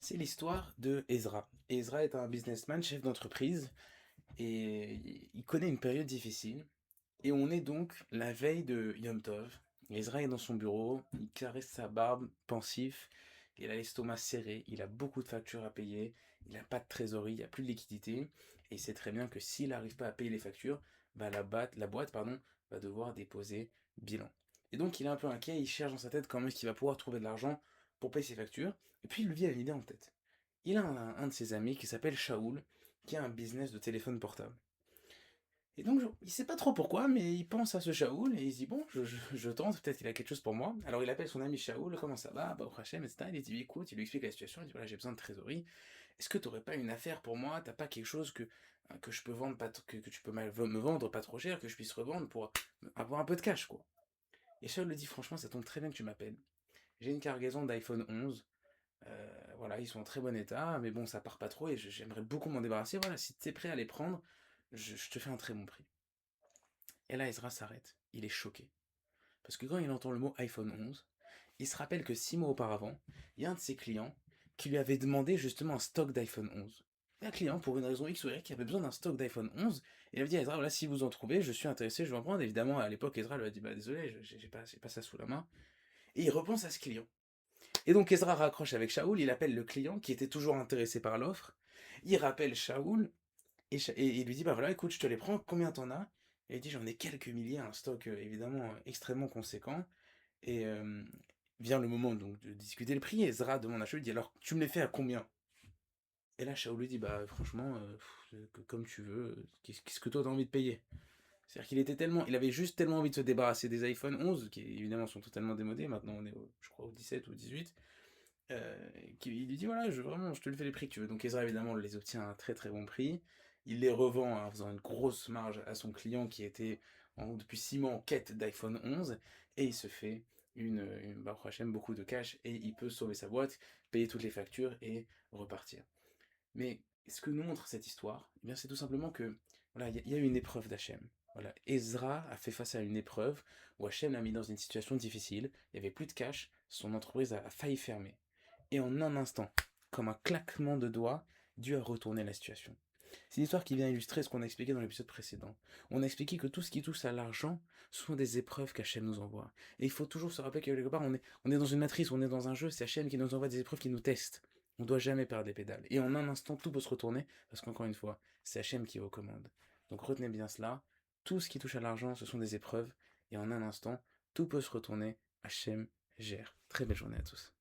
C'est l'histoire de Ezra. Ezra est un businessman, chef d'entreprise, et il connaît une période difficile. Et on est donc la veille de Yom Tov. Ezra est dans son bureau, il caresse sa barbe, pensif, il a l'estomac serré, il a beaucoup de factures à payer, il n'a pas de trésorerie, il n'y a plus de liquidité, et il sait très bien que s'il n'arrive pas à payer les factures, bah la boîte pardon, va devoir déposer bilan. Et donc il est un peu inquiet, il cherche dans sa tête comment est-ce qu'il va pouvoir trouver de l'argent pour payer ses factures, et puis il lui vient une idée en tête. Il a un de ses amis qui s'appelle Shaoul, qui a un business de téléphone portable. Et donc, il sait pas trop pourquoi, mais il pense à ce Shaoul et il se dit, bon, je tente, peut-être qu'il a quelque chose pour moi. Alors il appelle son ami Shaoul, comment ça va? Bah, au Hachem, etc. Il dit, écoute, il lui explique la situation, il dit, voilà, j'ai besoin de trésorerie. Est-ce que t'aurais pas une affaire pour moi? T'as pas quelque chose que je peux vendre, que tu peux me vendre pas trop cher, que je puisse revendre pour avoir un peu de cash, quoi. Et Shaoul lui dit, franchement, ça tombe très bien que tu m'appelles. J'ai une cargaison d'iPhone 11. Voilà, ils sont en très bon état, mais bon, ça part pas trop et j'aimerais beaucoup m'en débarrasser. Voilà, si t'es prêt à les prendre, je te fais un très bon prix. Et là, Ezra s'arrête. Il est choqué. Parce que quand il entend le mot iPhone 11, il se rappelle que 6 mois auparavant, il y a un de ses clients qui lui avait demandé justement un stock d'iPhone 11. Et un client, pour une raison X ou Y, qui avait besoin d'un stock d'iPhone 11, et il avait dit à Ezra, voilà, si vous en trouvez, je suis intéressé, je vais en prendre. Évidemment, à l'époque, Ezra lui a dit, bah désolé, j'ai pas ça sous la main. Et il repense à ce client. Et donc Ezra raccroche avec Shaoul, il appelle le client qui était toujours intéressé par l'offre. Il rappelle Shaoul et il lui dit, bah voilà, écoute, je te les prends, combien t'en as? Et il dit, j'en ai quelques milliers, un stock évidemment extrêmement conséquent. Et vient le moment donc de discuter le prix. Et Ezra demande à Shaoul, il dit, alors tu me les fais à combien? Et là, Shaoul lui dit, bah franchement, comme tu veux, qu'est-ce que toi t'as envie de payer? C'est-à-dire qu'il était tellement, il avait juste tellement envie de se débarrasser des iPhone 11, qui évidemment sont totalement démodés, maintenant on est je crois au 17 ou 18, qui lui dit voilà, vraiment, je te le fais les prix que tu veux. Donc Ezra évidemment les obtient à un très très bon prix. Il les revend en faisant une grosse marge à son client qui était depuis 6 mois en quête d'iPhone 11 et il se fait Baruch Hashem, beaucoup de cash et il peut sauver sa boîte, payer toutes les factures et repartir. Mais ce que nous montre cette histoire, eh bien c'est tout simplement que voilà, il y a eu une épreuve d'Hachem. Voilà, Ezra a fait face à une épreuve où Hachem l'a mis dans une situation difficile, il n'y avait plus de cash, son entreprise a failli fermer. Et en un instant, comme un claquement de doigts, Dieu a retourné la situation. C'est une histoire qui vient illustrer ce qu'on a expliqué dans l'épisode précédent. On a expliqué que tout ce qui touche à l'argent sont des épreuves qu'Hachem nous envoie. Et il faut toujours se rappeler que quelque part, on est dans une matrice, on est dans un jeu, c'est Hachem qui nous envoie des épreuves qui nous testent. On ne doit jamais perdre les pédales. Et en un instant, tout peut se retourner, parce qu'encore une fois, c'est Hachem qui est aux commandes. Donc retenez bien cela, tout ce qui touche à l'argent, ce sont des épreuves, et en un instant, tout peut se retourner, Hachem gère. Très belle journée à tous.